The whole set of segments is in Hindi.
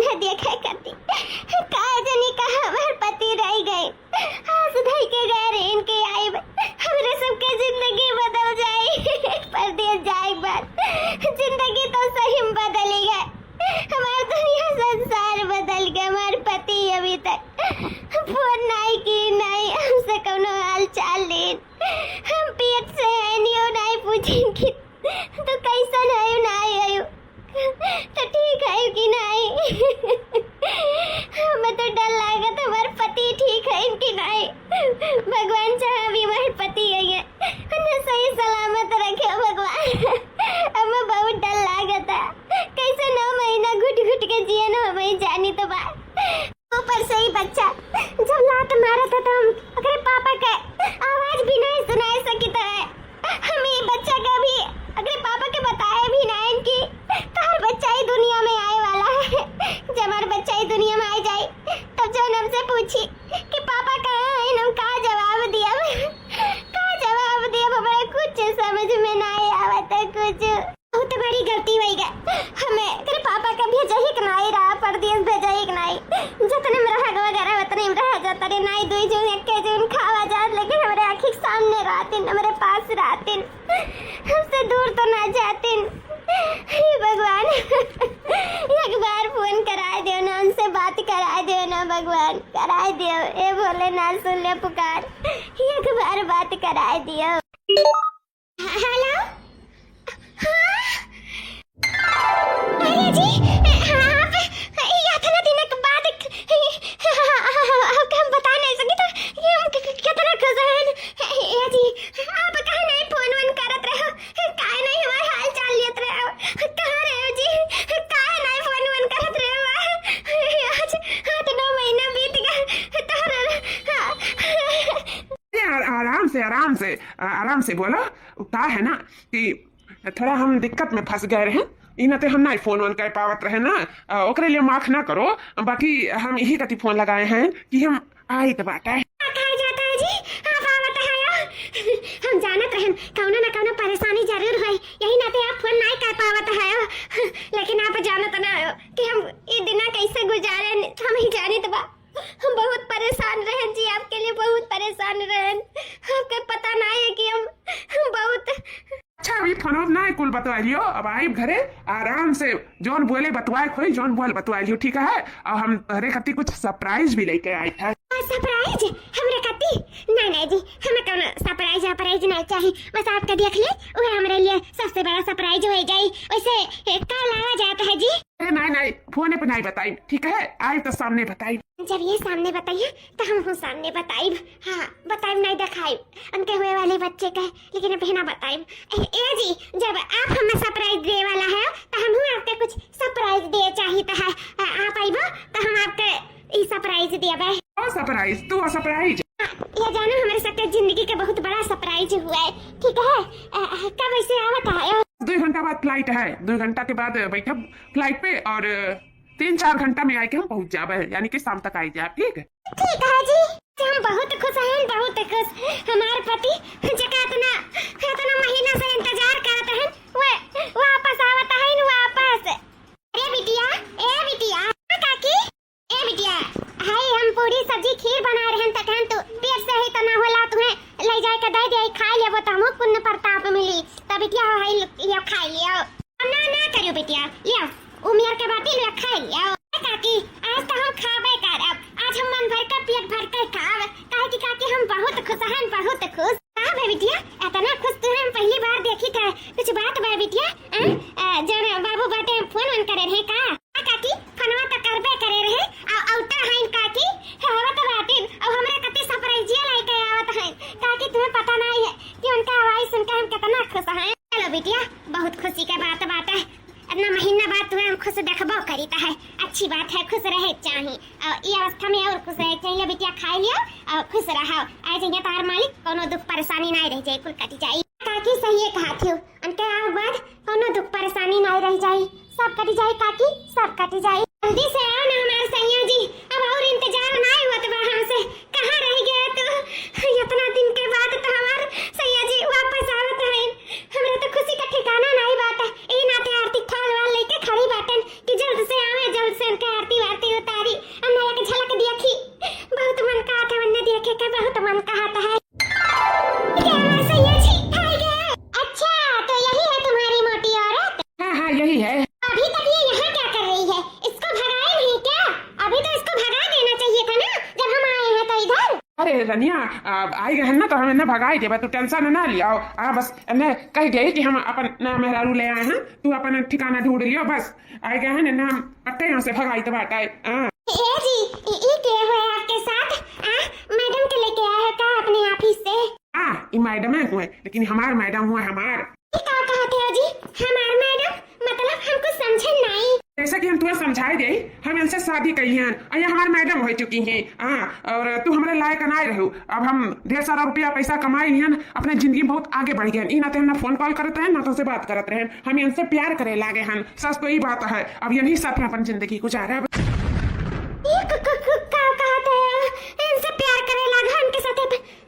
न देखा करती का जनी का हमार पति रह गए आज धई के गए इनके आई हमरे सबके जिंदगी बदल जाए परदेश जाए बाद जिंदगी तो सही बदली गए हमार दुनिया संसार बदल गया हमार पति अभी तक फोन नहीं की नहीं हमसे कोनो हाल चाल लेन हम पेट से है नहीं पूछें कि तो कैसा नहीं आयु तो ठीक है कि नहीं हमें तो डर लगा था हमारे पति ठीक है कि नहीं भगवान चाहे अभी हमारे पति है उन्हें सही सलामत रखे भगवान हमें बहुत डर लगा था कैसे 9 महीना घुट घुट के जिए ना हमें जानी तो बात ऊपर से ही बच्चा जब लात मारा था तो हम अगर पापा का आवाज भी नहीं सुनाई सकी था हमें बच्चा का भी अगर पापा के बताया भी नहीं कि हर बच्चा ही दुनिया में आए वाला है जब हमारा बच्चा ही दुनिया में आ जाए तब जो हमसे पूछी कि पापा कहाँ है हम का जवाब दिया हमारे कुछ समझ में नहीं आवा था कुछ बहुत बड़ी गलती हुई गई हमें तेरे पापा का भेजा ही नहीं रहा परदेश भेजा ही नहीं जितने में रहा वगैरह उतने में रह जाता रे नहीं दुई जून एक जून खावा जात लेकिन हमारे आँखी सामने रहते हमारे पास रहते हमसे दूर तो ना जाते हे भगवान एक बार फोन करा दो ना उनसे बात करा दो ना भगवान करा दो ए बोले ना सुन ले पुकार एक बार बात करा दियो हेलो जी आप इतना दिन के बाद हम बता नहीं सके तो ये हम कितना खुश हैं जी आप कहाँ नहीं फोन करत रहो काहे नहीं हमारे हाल चाल लेत रहो कहाँ रहो जी काहे नहीं फोन करत रहो आज 8-9 महीना बीत गया आराम से बोलो का है ना कि थोड़ा हम दिक्कत में फंस गए रहे इना ते हम नहीं फोन कर पावत रहे ना ओकरे लिए माफ ना करो बाकी हम यही कति फोन लगाए हैं कि हम आई तो बात है हम जानत रहन कौनो ना कौनो परेशानी जरूर है यही नाते आप फोन नहीं कर पावत है लेकिन आप जानत ना कि हम ये दिन कैसे गुजारे हम ही जाने तो हम बहुत परेशान रहन जी आपके लिए बहुत परेशान रहन आपको पता नहीं है कि हम बहुत अच्छा अभी फोन ना कुल बतवा लियो अब आई घरे आराम से जोन बोले बतवाए खोई जोन बोल बतवा लियो ठीक है और हम अरे कति कुछ सरप्राइज भी लेके आए थे सरप्राइज हमरे कति नहीं जी हमें कौन सरप्राइज नहीं चाहिए बस आपका देख ले वो हमारे लिए सबसे बड़ा सरप्राइज हो जाए वैसे का लाया जाता है जी अरे नहीं फोन पे नहीं बताई ठीक है आई तो सामने बताई जब ये सामने बताइए तो हम सामने बताइब हाँ बताइब नहीं दिखाइब उनके हुए वाले बच्चे का लेकिन अब ना बताइब ए जी जब आप हमें सरप्राइज दे वाला है तो हम आपके कुछ सरप्राइज दे चाहिए है आप आइबो तो हम आपके ई सरप्राइज देबे सरप्राइज तू सरप्राइज ये जानो हमारे साथ जिंदगी का बहुत बड़ा सरप्राइज हुआ है ठीक है कब ऐसे आवत है 2 घंटा बाद फ्लाइट है 2 घंटा के बाद बैठब फ्लाइट पे और 3-4 घंटा में आके हम पहुंच जाबे यानी कि शाम तक आई जाए ठीक है जी हम बहुत खुश हैं बहुत खुश हमारे पति जगह इतना महीना से इंतजार करते हैं वो वापस आवत है वापस अरे बिटिया काकी ए बिटिया हाय हम पूरी सब्जी खीर बना रहे हैं तखन तो पेट से ही तना होला तुम्हें ले जाए के दे दे खा लेबो त हमको पुण्य प्रताप मिली त बिटिया हाय ये खा लियो ना करियो बिटिया लियो उमेर के बाती ले खा लियो काकी आज तो हम खाबे करब आज हम मन भर के पेट भर के खाब काहे कि काकी हम बहुत खुश हैं बहुत खुश का बे बिटिया इतना खुश तो हम पहली बार देखी था कुछ बात बे बिटिया जन बाबू बाटे फोन करे रहे का काकी फोनवा तो करबे करे रहे औटा है काकी हवा तो बाटे अब हमरे कते सरप्राइज लेके आवत है काकी तुम्हें पता नहीं है कि उनका आवाज सुनकर हम कितना खुश हैं चलो बिटिया बहुत खुशी की बात है इतना महीना बाद तुम्हें हम खुश देखबो करीता है अच्छी बात है खुश रहे चाहिए और ये अवस्था में और खुश रहे चाहिए बिटिया खा लियो और खुश रहो आज ये तार मालिक कोनो दुख परेशानी नहीं रह जाए कुल कटी जाए काकी सही कहा थी उनके आवे बाद कोनो दुख परेशानी नहीं रह जाए सब कटी जाए काकी सब कटी जाए जल्दी से आओ ना हमारे सैया जी अब और इंतजार नहीं हुआ तो वहां से कहां रह गए तो इतना दिन के बाद तो हमारे सैया जी वापस आवत है हमरा तो खुशी का ठिकाना नहीं बात है ए नाते आरती थाल वाल लेके खड़ी बाटन कि जल्द से आवे जल्द से उनका आरती रनिया आई गए ना तो हम इन्हें भगाई देबा, तू टेंशन ना लिया। बस इन्हें कह गई कि हम अपन मेहरारू ले आए हैं, तू अपन ठिकाना ढूंढ लियो, बस आई गए हैं ना हम पट्टे यहाँ से भगाई तो बाटा है। जी ये क्या हुआ आपके साथ? मैडम के लेके आया है का अपने ऑफिस से? हाँ ये मैडम है हुए, लेकिन हमार मैडम हुआ हमार। क्या कहते हो जी हमार मैडम? मतलब हमको समझे नहीं। जैसा कि हम तुम्हें समझाए गए, हम इनसे शादी कही हैं और ये हमारे मैडम हो चुकी हैं। और तू हमारे लायक ना रहो। अब हम ढेर सारा रुपया पैसा कमाए हैं, अपने जिंदगी बहुत आगे बढ़ गए। इन ना फोन कॉल करते हैं ना तो से बात करते हैं, हम इनसे प्यार करे लागे हैं। सच तो यही बात है, अब यही साथ में अपन जिंदगी गुजारे। इनसे प्यार करे लागा उनके साथ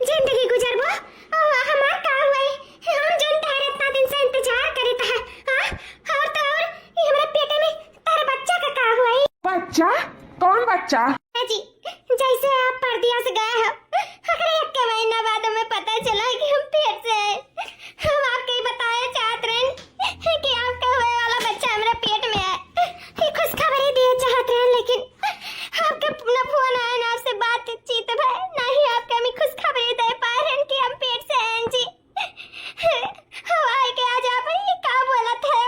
जिंदगी गुजरबो। हमार का हुई हम जन तारे इतना दिन से इंतजार करत है। और तो और ये हमारे पेटे में तारे बच्चा का हुई। बच्चा? कौन बच्चा? जी जैसे आप परदिया से गए हो, अगर 1 महीना बाद हमें पता चला कि हम पेट से हैं। हम आपको ही बताया चाहते हैं कि आपका हुए वाला बच्चा हमारे पेट में है। ये खुशखबरी दिए चाहते हैं, लेकिन आपके ना फोन आया ना आपसे बातचीत है, ना ही आपके हमें खुशखबरी दे पा रहे हैं कि हम पेट से हैं जी। हवाई के आज आप ये क्या बोला था?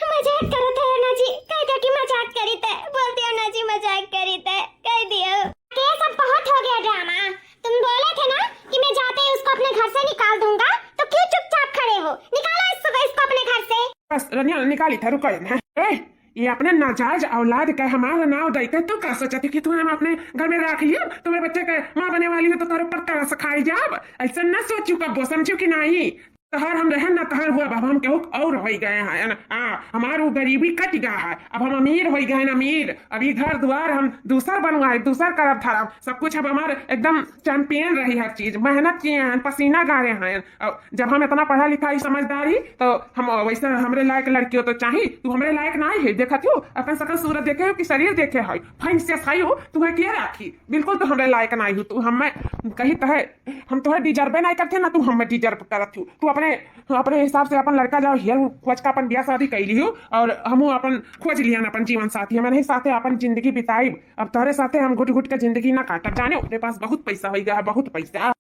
मजाक करो थे ना जी, कह दो कि मजाक करी थे, बोलते हो ना जी मजाक करी थे, कह दियो। ये सब बहुत हो गया ड्रामा। तुम बोले थे ना कि मैं जाते ही उसको अपने घर से निकाल दूंगा, तो क्यों चुपचाप खड़े हो? निकालो इसको अपने घर से। बस रनिया निकाली था, रुको ना। ये अपने नाजायज औलाद का हमारा नाव देते तो क्या सोचती कि तुम्हें हम अपने घर में रख लियो, तुम्हें बच्चे के माँ बने वाली हो तो तारे पर तरस खाई जाब। ऐसा न सोचू कब समझू कि नहीं तहर हम रहे ना तहर हुआ। अब हम केहू और हो गए हैं, हमार वो गरीबी कट गया है। अब हम अमीर हो गए हैं, अमीर। अभी घर द्वार हम दूसर बनवाए, दूसर करब धरब, सब कुछ अब हमारे एकदम चैंपियन रही हर चीज। मेहनत किए हैं, पसीना गारे हैं। जब हम इतना पढ़ा लिखा समझदारी तो हम वैसे हमरे लायक लड़की हो तो चाहिए। तू हमरे लायक ना है, देखा थी अपन सकल सूरत देखे हो कि शरीर देखे है, फैंस से सही हो, तुम्हें क्या राखी? बिल्कुल तो हमरे लायक ना हो। तू हमें कही तो है हम तुम्हें डिजर्व नहीं करते ना, तू हमें डिजर्व करत हो। तू अपने हिसाब से अपन लड़का जाओ हियर खोज का अपन ब्याह शादी कर लियो, और हम अपन खोज लिया अपन जीवन साथी। हमारे साथे अपन जिंदगी बिताई। अब तोहरे साथे हम घुट घुट के जिंदगी ना काटब। जाने अपने पास बहुत पैसा हो गया है, बहुत पैसा।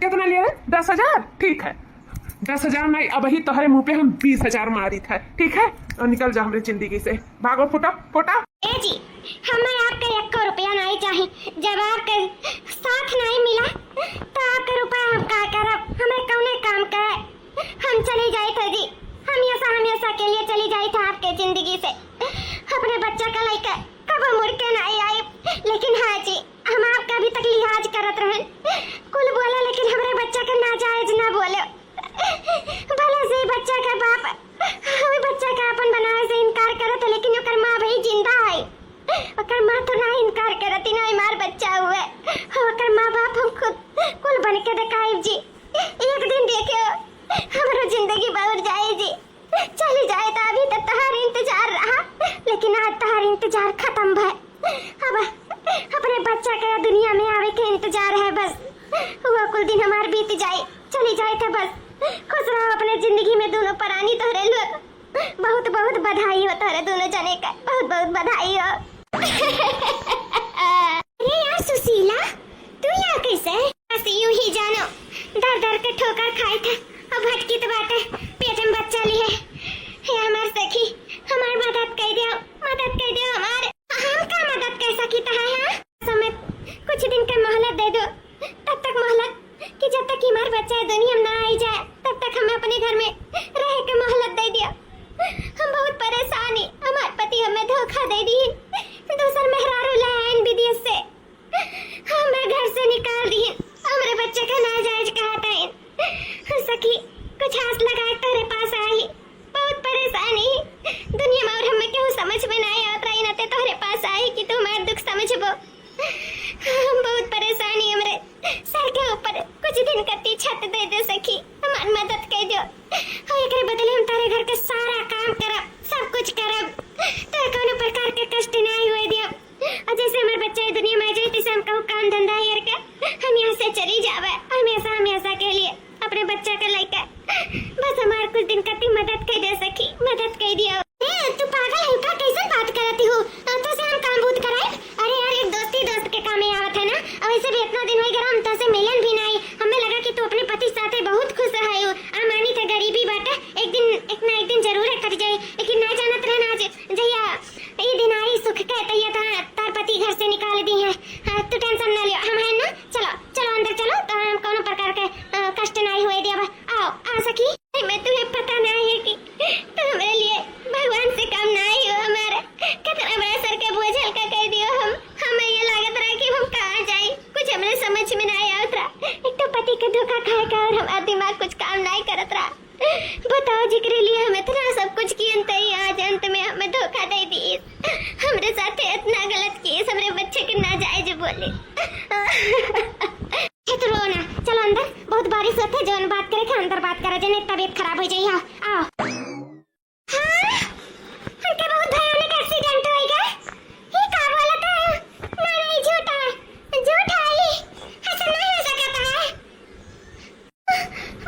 कितना लिया? 10,000? ठीक है 10,000 नहीं, अब ही तुम्हारे मुंह पे हम 20,000 मारी था। ठीक है, और निकल जाओ हमारी जिंदगी से, भागो फुटा फुटा। ए जी हमें आपका 1 रुपया नहीं चाहिए। जब आपका साथ नहीं मिला तो आपका रुपया हम क्या करब? हमें कौने काम का है? हम चली जाए थे जी, हमेशा के लिए चली जाए था आपके जिंदगी से। अपने बच्चा का लेकर कब मुड़ के नहीं आए। लेकिन हाँ जी हम आपका अभी तक लिहाज करत रहे, कुल बोला, लेकिन हमारे बच्चा का नाजायज ना बोले। भले से बच्चा का बाप हमें बच्चा का अपन बनाए से इनकार करत, लेकिन ओकर माँ भाई जिंदा है। ओकर माँ तो ना इनकार करती ना हमार बच्चा हुए। ओकर माँ बाप हम खुद कुल बन के दिखाई जी। एक दिन देखियो हमारी जिंदगी बढ़ जाए जी, चली जाए तो अभी तक तहार इंतजार रहा, लेकिन आज तहार इंतजार खत्म भय। अब अपने बच्चा का दुनिया में आवे के इंतजार है बस। वो कुल दिन हमार बीत जाए, चली जाए तो बस। खुश रहो अपने जिंदगी में दोनों प्राणी। तोहरे लोग बहुत बहुत बधाई हो, तोहरे दोनों जने का बहुत बहुत बधाई हो। अरे यार सुशीला तू यहाँ कैसे? बस यूं ही जानो दर दर के ठोकर खाई था और भटकी तो बात है, पेट में बच्चा लिए। हे हमार सखी हमार मदद कर दियो हमार। हम का मदद कैसा की है? हाँ समय कुछ दिन का मोहलत दे दो, तब तक मोहलत कि जब तक हमार बच्चा दुनिया में ना आई जाए तब तक हमें अपने घर में रह के मोहलत दे दिया। हम बहुत परेशान हैं, हमारे पति हमें धोखा दे दी, दूसर मेहरारू काम धंधा यार का हम यहाँ से चली जावे हमेशा हमेशा के लिए अपने बच्चा के लेकर बस हमारे कुछ दिन कती मदद कर दे सकी मदद कर दिया। तू पागल है का कैसे बात करती हो तो से हम काम भूत कराए। अरे यार एक दोस्त के काम में आवत है ना और वैसे भी इतना दिन हो गया हम तो से मिलन भी नहीं हमें लगा कि तू अपने पति साथे बहुत खुश है हो मानी थे गरीबी बाटे एक ना एक दिन जरूर है कट जाए लेकिन ना जानत रहना आज जहिया ये दिन आई सुख के तैया तार पति घर से निकाल दी है। तू टेंशन ना लियो हम है ना चलो चलो अंदर चलो तो हम कोनो प्रकार के कष्ट नहीं हुए दिया आओ आ सकी मैं तुम्हें पता नहीं है कि तो हमारे लिए भगवान से कम नहीं हो हमारा कितना बड़ा सर के बोझ हल्का कर दियो हमें ये लागत रहा कि हम कहाँ जाए कुछ हमें समझ में नहीं आवत रहा एक तो पति का धोखा खाए का और हमारा दिमाग कुछ काम नहीं करत रहा। बताओ जिक्र लिए हम इतना सब कुछ किए तई आज अंत में हमें धोखा दे दी हमरे साथ इतना गलत किए हमरे बच्चे के नाजायज बोले। तो रो ना चलो अंदर बहुत बारिश होते है जौन बात करे के अंदर बात करे जने तबीयत खराब हो जाई आओ। हां हमके बहुत भयानक एक्सीडेंट हो गया ये का बोला था नहीं झूठा है ऐसा नहीं हो सकता है।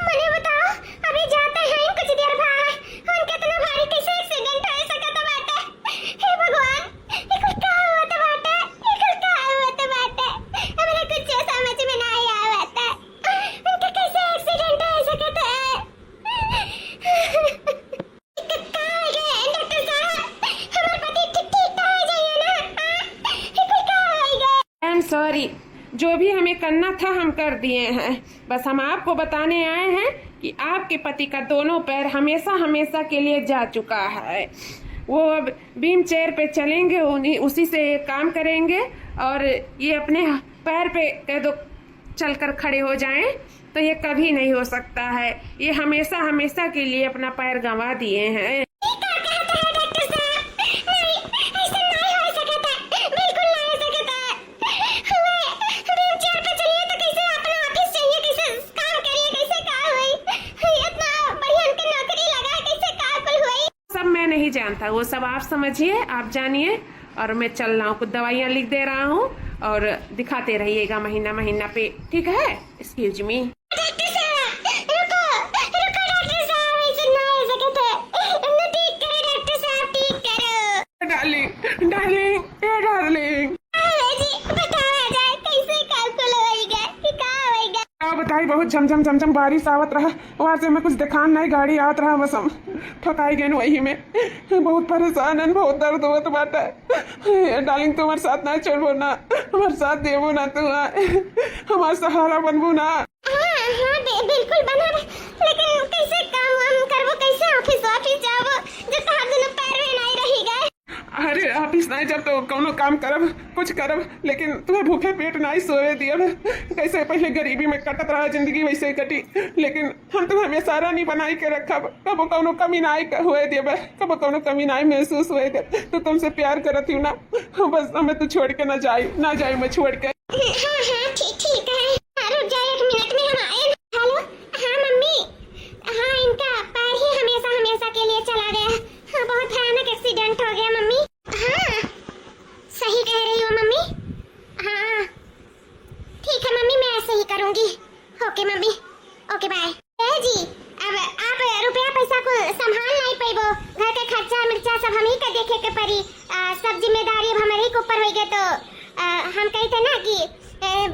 मुझे बताओ अभी जाते हैं कुछ देर बाद हम कितना भारी कैसे एक्सीडेंट हो सकता बाटे हे भगवान ये कुछ का हुआ था बाटे हमें कुछ समझ में नहीं आवता उनका कैसे एक्सीडेंट हो सकता है। का हो गया डॉक्टर साहब हमारे पति ठीक तो हो जाइए ना ये कुछ का हो गया। आई एम सॉरी जो भी हमें करना था हम कर दिए हैं बस हम आपको बताने आए हैं कि आपके पति का दोनों पैर हमेशा हमेशा के लिए जा चुका है। वो अब बीम चेयर पे चलेंगे उन्हीं उसी से काम करेंगे और ये अपने पैर पे कह दो चलकर खड़े हो जाएं तो ये कभी नहीं हो सकता है। ये हमेशा हमेशा के लिए अपना पैर गंवा दिए हैं। नहीं जानता वो सब आप समझिए आप जानिए और मैं चल रहा हूँ कुछ दवाइयाँ लिख दे रहा हूँ और दिखाते रहिएगा महीना महीना पे ठीक है। एक्सक्यूज मी डार्लिंग डार्लिंग ए डार्लिंग बताई बहुत झमझम बारिश आवत रहा वहां से मैं कुछ दिखान नहीं गाड़ी आवत रहा बस हम ठकाई गए वही में बहुत परेशान है बहुत दर्द होत बाटे डार्लिंग तुम्हारे साथ ना छोड़बो ना हमारे साथ देबो ना तू हमारा सहारा बनबो ना। हाँ बिल्कुल बना लेकिन कैसे काम वाम करबो कैसे ऑफिस जाबो जब तक दोनों पैर में नहीं रही गए। अरे ऑफिस नहीं जब तो कोनो काम करब कुछ करब लेकिन तुम्हें भूखे पेट नहीं सोए दिया कैसे पहले गरीबी में कटत रहा जिंदगी वैसे ही कटी लेकिन हम तुम्हें हमेशा रानी बनाई के रखब कबो कोनो कमी नहीं हुए दिए कबो कोनो कमी नहीं महसूस हुए दे तो तुमसे प्यार करत हूँ ना बस हमें तो छोड़ के ना जाए मैं छोड़ के। हाँ ठीक है रुक जाए 1 मिनट में हम आए। हेलो हाँ मम्मी हाँ इनका पैर ही हमेशा के लिए चला गया हाँ बहुत भयानक एक्सीडेंट हो गया मम्मी। हाँ सही कह रही हो मम्मी। हाँ ठीक है मम्मी मैं ऐसे ही करूँगी। Okay mummy okay bye. जी अब आप रुपया पैसा को संभाल नहीं पाइबो घर के खर्चा मिर्चा सब हम ही का देखे के पड़ी सब जिम्मेदारी अब हमारे ही के ऊपर हो गए तो हम कहते ना कि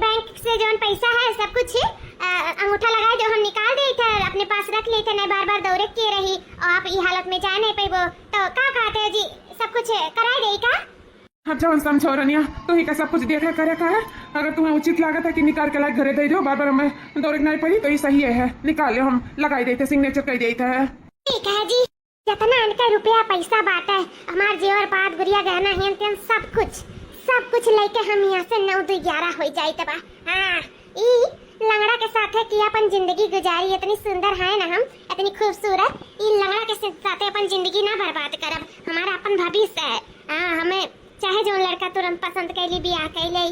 बैंक से जो पैसा है सब कुछ अंगूठा लगा जो हम निकाल दे थे अपने पास रख लेते नहीं बार दौरे किए रही और आप ये हालत में जा नहीं पाइबो तो का कहते हो जी सब कुछ कराई गई का। अब जब समझो रनिया तो ही का सब कुछ देखा करे का है अगर तुम्हें उचित लागत है कि निकाल के लायक घरे दे दो बार हमें दौड़े नहीं पड़ी तो ये सही है निकाल लो हम लगाई देते सिग्नेचर कर देते है। ठीक है जी जितना इनका रुपया पैसा बाटा है हमार जेवर बात गुड़िया गहना है सब कुछ लेके हम यहाँ से 9 2 11 हो जाए तबा। हाँ ई लंगड़ा के साथ है कि अपन जिंदगी गुजारी इतनी सुंदर है ना हम इतनी खूबसूरत ई लंगड़ा के साथ अपन जिंदगी ना बर्बाद करब हमारा अपन भविष्य है। हाँ हमें चाहे जो लड़का तुरंत पसंद कैली बियाह कैले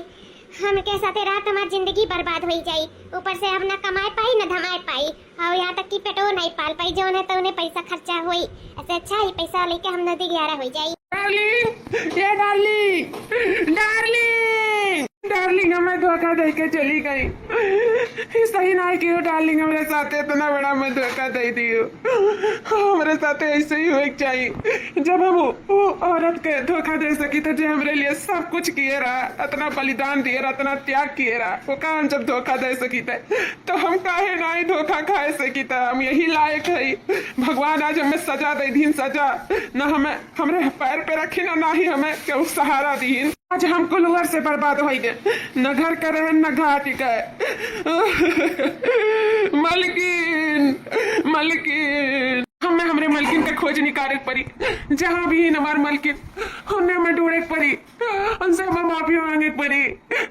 हम के साथे रात हमारी जिंदगी बर्बाद हो जाई ऊपर से हम ना कमाए पाई ना धमाए पाई और यहाँ तक कि पेटो नहीं पाल पाई जो है तो उन्हें पैसा खर्चा हुई ऐसे अच्छा ही पैसा लेके हम 9 2 11 हो जाई। डार्लिंग ये डार्लिंग डार्लिंग हमें धोखा दे के चली गई। ये सही ना है कि वो डार्लिंग हमारे साथ इतना बड़ा मैं धोखा दे दी हूँ। हमारे साथ ऐसे ही हो चाहिए जब हम वो औरत के धोखा दे सकी तो जो हमारे लिए सब कुछ किए रहा, इतना बलिदान दिए रहा, इतना त्याग किए रहा, वो का हम जब धोखा दे सकी थे तो हम काहे ना ही धोखा खाए सकी था। हम यही लायक है। भगवान आज हमें सजा दे दीन, सजा न हमें हमारे पैर पे रखी ना ही हमें केहू सहारा दीन। आज हम कुलवर से बर्बाद हो गए, न घर का रहे न घाटी का। मलकिन मलकिन हमें हमरे मलकिन के खोज निकाले पड़ी। जहाँ भी हमारे मलकिन हमने हमें ढूंढे पड़ी, उनसे हमें माफी मांगे पड़ी।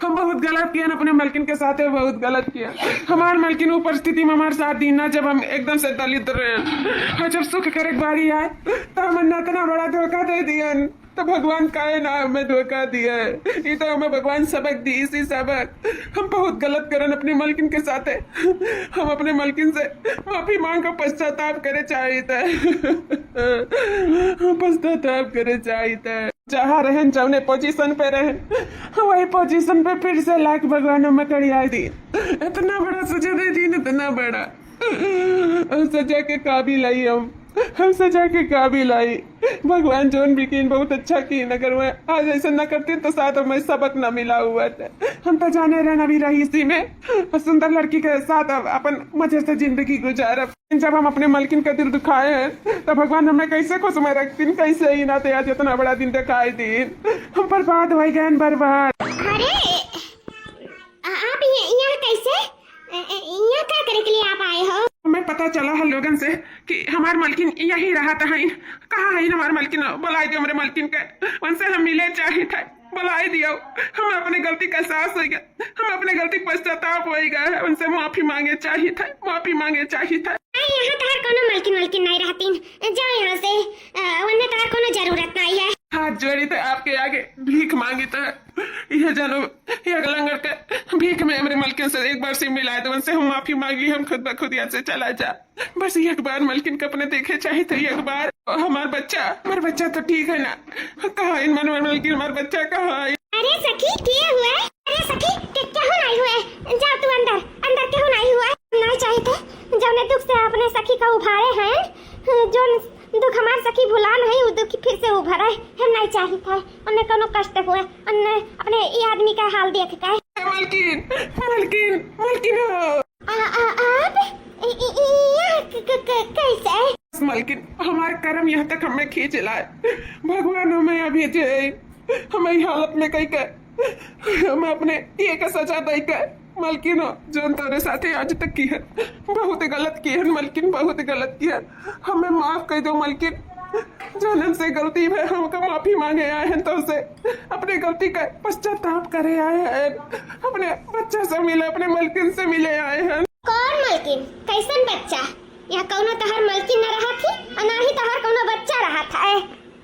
हम बहुत गलत किया ना अपने मलकिन के साथ, बहुत गलत किया। हमारे मलकिन वो परिस्थिति में हमारे साथ दी ना जब हम एकदम से दलित रहे, और जब सुख करे बारी आए तो हमें इतना बड़ा धोखा दे दिया। तो भगवान काहे ना हमें धोखा दिया है। ये तो हमें भगवान सबक दी, इसी सबक हम बहुत गलत करन अपने मलकिन के साथ है। हम अपने मलकिन से माफी मांग कर पश्चाताप करे चाहिए था। पश्चाताप करे चाहिए था। जहाँ रहन जौने पोजीशन पे रहन वही पोजीशन पे फिर से लाख भगवान हमें कड़िया दी। इतना बड़ा सजा दे दी, इतना बड़ा सजा के काबिल आई। हम सजा के काबिल आई। भगवान जोन भी की बहुत अच्छा की, अगर मैं आज ऐसा न करती तो शायद हमें सबक न मिला हुआ था। हम तो जाने रहना भी रही इसी में सुंदर लड़की के साथ अपन मजे से जिंदगी गुजारब। जब हम अपने मलकिन का दिल दुखाए हैं तो भगवान हमें कैसे खुश में रखती, कैसे ही ना थे आज इतना बड़ा दिन दिखाई दिन। हम बर्बाद हो गए, बर्बाद। अरे आप यहाँ कैसे, यहाँ क्या करने के लिए आप आए हो? हमें पता चला है लोगन से कि हमारे मलकिन यही रहा था। कहाँ है हमारे मलकिन? बुलाई दियो हमारे मलकिन के, उनसे हम मिले चाहिए थे। बुलाई दियो। हम अपने गलती का एहसास हो गया, हम अपने गलती पश्चाताप हो गए, उनसे माफी मांगे चाहिए थे, माफी मांगे चाहिए थे। यहाँ तहार कोनो मलकिन नहीं रहती, जाओ यहाँ से, वरना तहार कोनो जरूरत नहीं है। हाथ जोड़ी थे आपके आगे, भीख मांगी था। यह जानो ये लंगर के भीख में हमारे मलकिन से एक बार से मिलाए तो उनसे हम माफी मांगी। हम खुद ब खुद यहाँ से चला जा। बस एक बार मलकिन को अपने देखे चाहिए थे, एक बार। हमारा बच्चा तो ठीक है ना? कहाँ इन मन मलकिन, हमारा बच्चा कहाँ है? अरे सखी क्या हुआ? अरे सखी क्या नहीं हुआ? जाओ तू अंदर, अंदर क्यों नहीं हुआ? नहीं चाहिए थे जब ने दुख से अपने सखी का उभारे हैं, जो दुख हमारे सखी भुला नहीं, वो दुख फिर से उभरा है। हम नहीं चाहिए था उन्हें कोनो कष्ट हुआ, उन्हें अपने ये आदमी का हाल देख के। मलकिन मलकिन मलकिन आप कैसे? मलकिन हमारे कर्म यहाँ तक हमें खींच लाए। भगवान हमें अभी हमें हालत में कही कर हमें अपने ये का सजा दे कर। मलकिन जो तेरे साथे आज तक की है बहुत गलत की है मलकिन, बहुत गलत की है। हमें माफ कर दो मलकिन, जो हमसे गलती है हमको माफी मांगे आए हैं, तो उसे अपने गलती का पश्चाताप करे आए हैं। अपने बच्चे से मिले, अपने मलकिन से मिले आए हैं। कौन मलकिन? कैसन बच्चा? यहाँ कौनो तहर मलकिन न रहा थी और ना ही तहर कौनो बच्चा रहा था।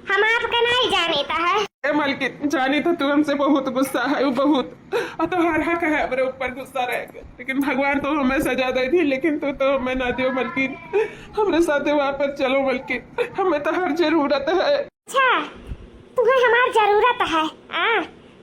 हम आपका नहीं जानेता है। मलकिन जानी तो तू हमसे बहुत गुस्सा है, वो बहुत, और तो हर हक है मेरे ऊपर गुस्सा रहेगा। लेकिन भगवान तो हमें सजा दे दी, लेकिन तू तो हमें ना दियो मलकिन। हमारे साथ वापस चलो मलकिन, हमें तो हर जरूरत है। अच्छा तुम्हें हमारी जरूरत है?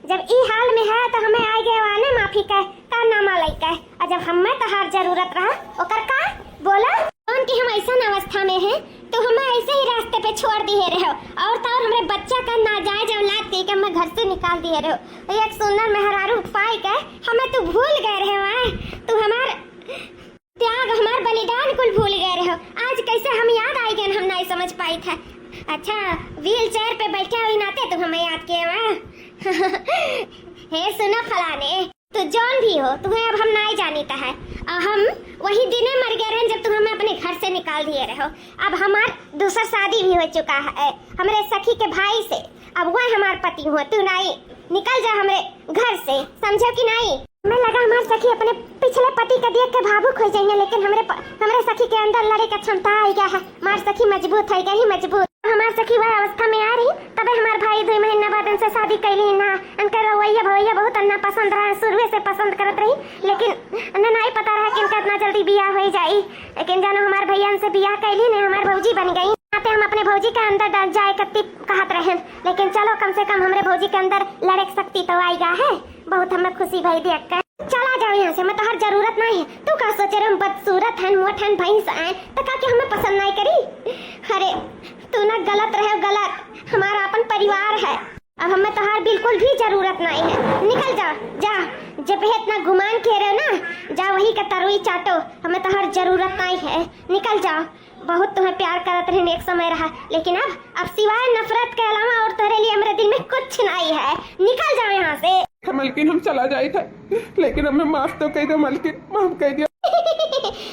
जब ई हाल में है तो हमें आए गए वाले माफी का नामा लइका, और जब हमें तो हर जरूरत रहा ओकर का बोला कौन कि हम ऐसा अवस्था में हैं तो हमें ऐसे ही रास्ते पे छोड़ दिए रहो, और तो और हमारे बच्चा का नाजायज औलाद के हमें घर से निकाल दिए रहो। एक सुंदर मेहरारू पाई के हमें तो भूल गए रहे वहाँ, तू हमार त्याग, हमार बलिदान कुल भूल गए रहो। आज कैसे हम याद आई गए, हम नहीं समझ पाई था। अच्छा व्हील चेयर पे बैठे हुए नाते तुम हमें याद किए वहाँ। हे सुनो फलाने, तो जौन भी हो तुम्हें अब हम नहीं जानीता है। हम वही दिने मर गए रहे जब तुम हमें अपने घर से निकाल दिए रहो। अब हमार दूसरा शादी भी हो चुका है हमारे सखी के भाई से, अब वह हमार पति हुआ। तू नहीं निकल जा हमारे घर से, समझो कि नहीं? हमें लगा हमारे सखी अपने पिछले पति का देख के भावुक हो जाएंगे, लेकिन हमारे सखी के अंदर लड़े का क्षमता आ गया है। हमारी सखी मजबूत है गई, मजबूत। हमारे सखी वह अवस्था में आ रही तबे हमारे भाई 2 महीना बाद उनसे शादी कैली ना। उनका रवैया भवैया बहुत अन्ना पसंद रहा, शुरू से पसंद करत रही, लेकिन उन्हें नहीं पता रहा कि उनका इतना जल्दी बियाह हो जाई। लेकिन जानो हमारे भैया उनसे बियाह कैली ने हमारे भौजी बन गई। नाते हम अपने भौजी के अंदर जाए कत्ती कहत रहे, लेकिन चलो कम से कम हमरे भौजी के अंदर लड़े सकती तो आएगा है। बहुत हमें खुशी भई देख कर। चला जाओ यहाँ से, मैं तो हर जरूरत नहीं है। तू का सोचे रहे हम बदसूरत हन मोठन भैंस आए तो का कि हमें पसंद नहीं करी। अरे तू ना गलत रहे, गलत हमारा अपन परिवार है। अब हमें तो हर बिल्कुल भी जरूरत नहीं है। निकल जाओ, जा जब इतना गुमान के रहे हो ना, जा वही का तरुई चाटो। हमें तो हर जरूरत नहीं है, निकल जाओ। बहुत तुम्हें प्यार करत रहे एक समय रहा, लेकिन अब सिवाय नफरत के अलावा और तेरे लिए हमारे दिल में कुछ नहीं है। निकल जाओ यहाँ से। मलकिन हम चला जाए था, लेकिन हमें माफ तो कह दो मलकिन, माफ कह दिया।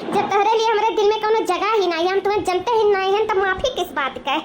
जब तेरे लिए हमारे दिल में कोनो जगह ही नहीं है, हम तुम्हें जानते ही नहीं हैं, तो माफी किस बात का।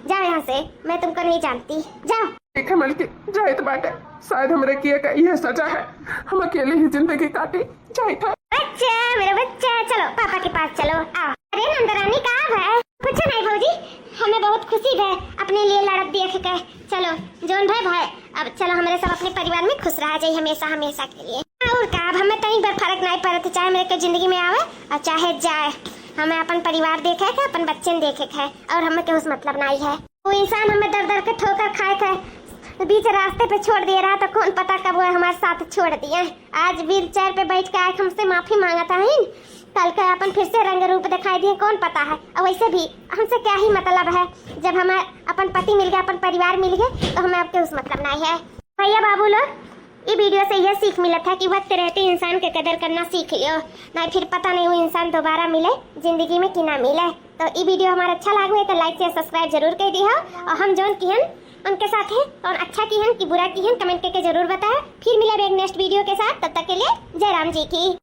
जाओ यहाँ से, मैं तुमको नहीं जानती, जाओ। ठीक है मलकिन, जाए तो बात है, शायद हमारे किए का यह सजा है, हम अकेले ही जिंदगी काटी। जाए था बच्चा, मेरा बच्चा, चलो पापा के पास चलो, आओ। अरे नंदरानी कहाँ है? कुछ नहीं भौजी, हमें बहुत खुशी है अपने लिए लड़क देख के। चलो जोन भाई, अब चलो हमारे सब अपने परिवार में खुश रह जाए हमेशा हमेशा के लिए। और का अब हमें कहीं पर फर्क नहीं पड़ता, चाहे मेरे के जिंदगी में आवे और चाहे जाए। हमें अपन परिवार देखे है, अपन बच्चे देखे है, और हमें कुछ मतलब नहीं है। वो इंसान हमें दर दर के ठोकर खाए थे, बीच रास्ते पे छोड़ दिया रहा, तो कौन पता कब वो हमारे साथ छोड़ दिया। आज व्हील चेयर पे बैठ के आए हमसे माफी मांगा था, कल का अपन फिर से रंग रूप दिखाई दिए, कौन पता है। और वैसे भी हमसे क्या ही मतलब है, जब हमें अपन पति मिल गया, अपन परिवार मिल गया, तो हमें अब कुछ मतलब नहीं है। भैया बाबू लोग, ये वीडियो से यह सीख मिला था कि वक्त रहते इंसान के कदर करना सीख लियो, नहीं फिर पता नहीं वो इंसान दोबारा मिले जिंदगी में कि ना मिले। तो ये वीडियो हमारा अच्छा लगा तो लाइक से सब्सक्राइब जरूर कर दी हो, और हम जोन की हन उनके साथ हैं, और अच्छा की हन कि बुरा की हन कमेंट करके जरूर बताएं। फिर मिलेंगे एक नेक्स्ट वीडियो के साथ, तब तक के लिए जय राम जी की।